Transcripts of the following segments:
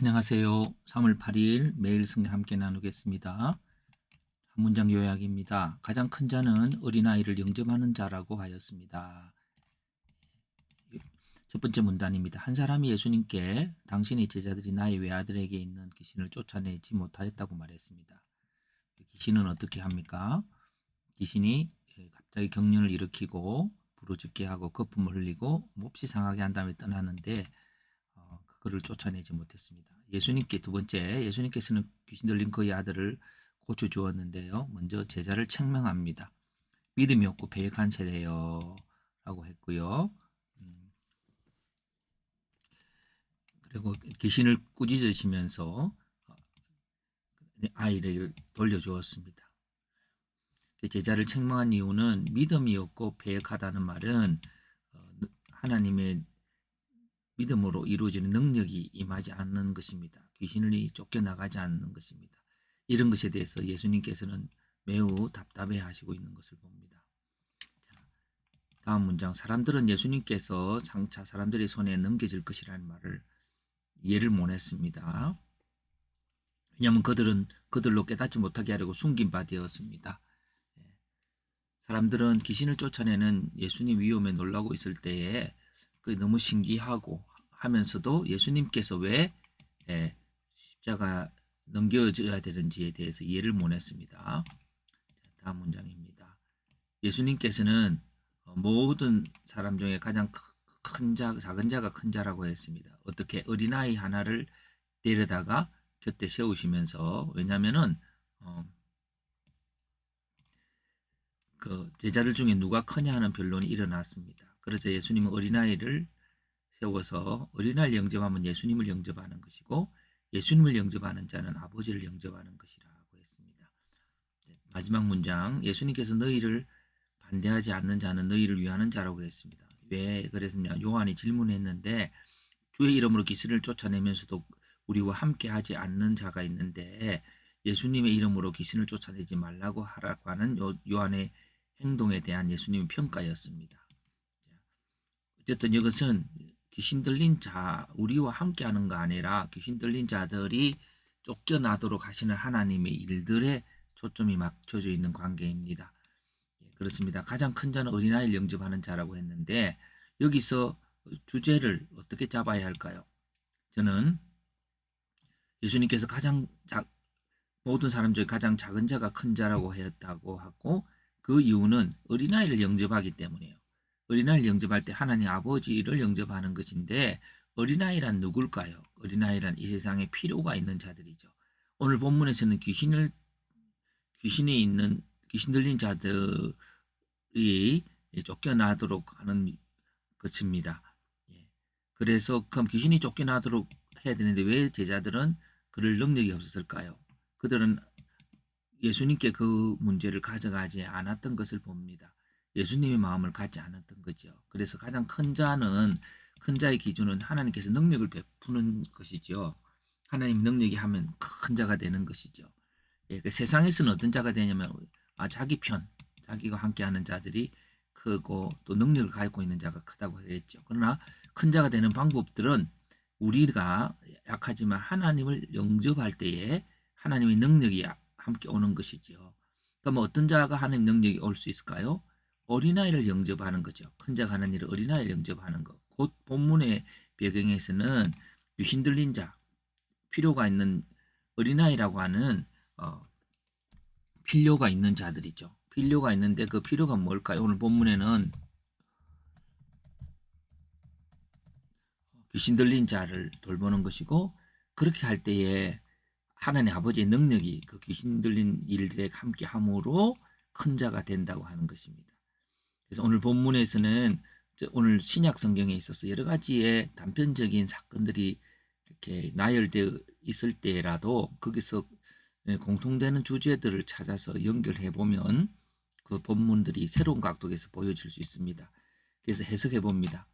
안녕하세요. 3월 8일 매일 성경 함께 나누겠습니다. 한 문장 요약입니다. 가장 큰 자는 어린아이를 영접하는 자라고 하였습니다. 첫 번째 문단입니다. 한 사람이 예수님께 당신의 제자들이 나의 외아들에게 있는 귀신을 쫓아내지 못하였다고 말했습니다. 귀신은 어떻게 합니까? 귀신이 갑자기 경련을 일으키고 부르짖게 하고 거품을 흘리고 몹시 상하게 한 다음에 떠나는데 그거를 쫓아내지 못했습니다. 예수님께 두 번째, 예수님께서는 귀신 들린 그의 아들을 고쳐 주었는데요. 먼저 제자를 책망합니다. 믿음이 없고 배역한 세대요 라고 했고요. 그리고 귀신을 꾸짖으시면서 아이를 돌려주었습니다. 제자를 책망한 이유는 믿음이 없고 배역하다는 말은 하나님의 믿음으로 이루어지는 능력이 임하지 않는 것입니다. 귀신이 쫓겨나가지 않는 것입니다. 이런 것에 대해서 예수님께서는 매우 답답해 하시고 있는 것을 봅니다. 자, 다음 문장. 사람들은 예수님께서 장차 사람들의 손에 넘겨질 것이라는 말을 이해를 못했습니다. 왜냐하면 그들은 그들로 깨닫지 못하게 하려고 숨긴 바 되었습니다. 사람들은 귀신을 쫓아내는 예수님 위엄에 놀라고 있을 때에 그게 너무 신기하고 하면서도 예수님께서 왜 십자가 넘겨져야 되는지에 대해서 이해를 못했습니다. 다음 문장입니다. 예수님께서는 모든 사람 중에 가장 큰 자, 작은 자가 큰 자라고 했습니다. 어떻게 어린아이 하나를 데려다가 곁에 세우시면서, 왜냐하면은 그 제자들 중에 누가 크냐 하는 변론이 일어났습니다. 그래서 예수님은 어린아이를 세워서 어린아이를 영접하면 예수님을 영접하는 것이고 예수님을 영접하는 자는 아버지를 영접하는 것이라고 했습니다. 마지막 문장. 예수님께서 너희를 반대하지 않는 자는 너희를 위하는 자라고 했습니다. 왜 그랬습니까? 요한이 질문했는데 주의 이름으로 귀신을 쫓아내면서도 우리와 함께 하지 않는 자가 있는데 예수님의 이름으로 귀신을 쫓아내지 말라고 하라고 하는 요한의 행동에 대한 예수님의 평가였습니다. 어쨌든 이것은 귀신 들린 자, 우리와 함께 하는 거 아니라 귀신 들린 자들이 쫓겨나도록 하시는 하나님의 일들에 초점이 맞춰져 있는 관계입니다. 그렇습니다. 가장 큰 자는 어린아이를 영접하는 자라고 했는데 여기서 주제를 어떻게 잡아야 할까요? 저는 예수님께서 모든 사람 중에 가장 작은 자가 큰 자라고 했다고 하고 그 이유는 어린아이를 영접하기 때문이에요. 어린아이를 영접할 때 하나님 아버지를 영접하는 것인데 어린아이란 누굴까요? 어린아이란 이 세상에 필요가 있는 자들이죠. 오늘 본문에서는 귀신 들린 자들이 쫓겨나도록 하는 것입니다. 그래서 그럼 귀신이 쫓겨나도록 해야 되는데 왜 제자들은 그럴 능력이 없었을까요? 그들은 예수님께 그 문제를 가져가지 않았던 것을 봅니다. 예수님의 마음을 갖지 않았던 거죠. 그래서 가장 큰 자의 기준은 하나님께서 능력을 베푸는 것이죠. 하나님 능력이 하면 큰 자가 되는 것이죠. 그 세상에서는 어떤 자가 되냐면 자기 편, 자기가 함께하는 자들이 크고 또 능력을 가지고 있는 자가 크다고 했죠. 그러나 큰 자가 되는 방법들은 우리가 약하지만 하나님을 영접할 때에 하나님의 능력이 함께 오는 것이죠. 그럼 어떤 자가 하나님 능력이 올 수 있을까요? 어린아이를 영접하는 거죠. 큰 자가 하는 일을 어린아이를 영접하는 것. 곧 본문의 배경에서는 귀신 들린 자, 필요가 있는 어린아이라고 하는 필요가 있는 자들이죠. 필요가 있는데 그 필요가 뭘까요? 오늘 본문에는 귀신 들린 자를 돌보는 것이고 그렇게 할 때에 하나님 아버지의 능력이 그 귀신 들린 일들에 함께 함으로 큰 자가 된다고 하는 것입니다. 그래서 오늘 본문에서는 오늘 신약 성경에 있어서 여러 가지의 단편적인 사건들이 이렇게 나열되어 있을 때라도 거기서 공통되는 주제들을 찾아서 연결해 보면 그 본문들이 새로운 각도에서 보여질 수 있습니다. 그래서 해석해 봅니다.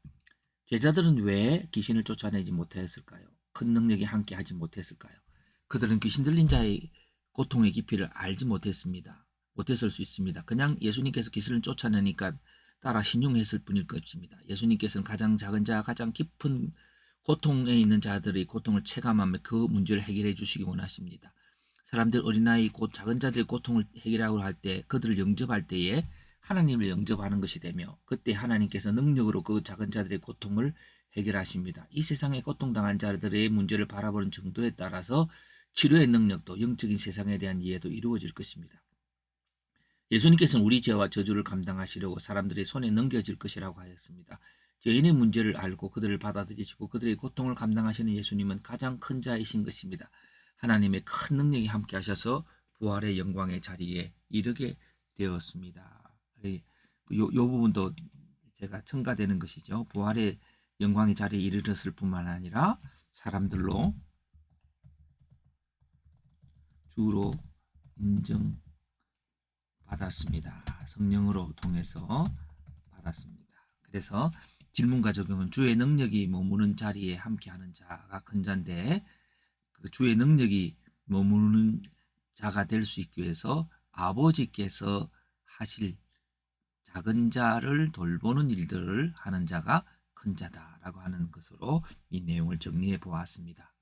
제자들은 왜 귀신을 쫓아내지 못했을까요? 큰 능력이 함께 하지 못했을까요? 그들은 귀신 들린 자의 고통의 깊이를 알지 못했습니다. 못했을 수 있습니다. 그냥 예수님께서 귀신을 쫓아내니까 따라 신용했을 뿐일 것입니다. 예수님께서는 가장 작은 자, 가장 깊은 고통에 있는 자들의 고통을 체감하며 그 문제를 해결해 주시기 원하십니다. 사람들 어린아이 곧 작은 자들의 고통을 해결하고 할 때 그들을 영접할 때에 하나님을 영접하는 것이 되며 그때 하나님께서 능력으로 그 작은 자들의 고통을 해결하십니다. 이 세상에 고통당한 자들의 문제를 바라보는 정도에 따라서 치료의 능력도 영적인 세상에 대한 이해도 이루어질 것입니다. 예수님께서는 우리 죄와 저주를 감당하시려고 사람들의 손에 넘겨질 것이라고 하였습니다. 죄인의 문제를 알고 그들을 받아들이시고 그들의 고통을 감당하시는 예수님은 가장 큰 자이신 것입니다. 하나님의 큰 능력이 함께 하셔서 부활의 영광의 자리에 이르게 되었습니다. 요 부분도 제가 첨가되는 것이죠. 부활의 영광의 자리에 이르렀을 뿐만 아니라 사람들로 주로 인정받았습니다. 성령으로 통해서 받았습니다. 그래서 질문과 적용은 주의 능력이 머무는 자리에 함께하는 자가 큰 자인데 그 주의 능력이 머무는 자가 될 수 있기 위해서 아버지께서 하실 작은 자를 돌보는 일들을 하는 자가 큰 자다라고 하는 것으로 이 내용을 정리해 보았습니다.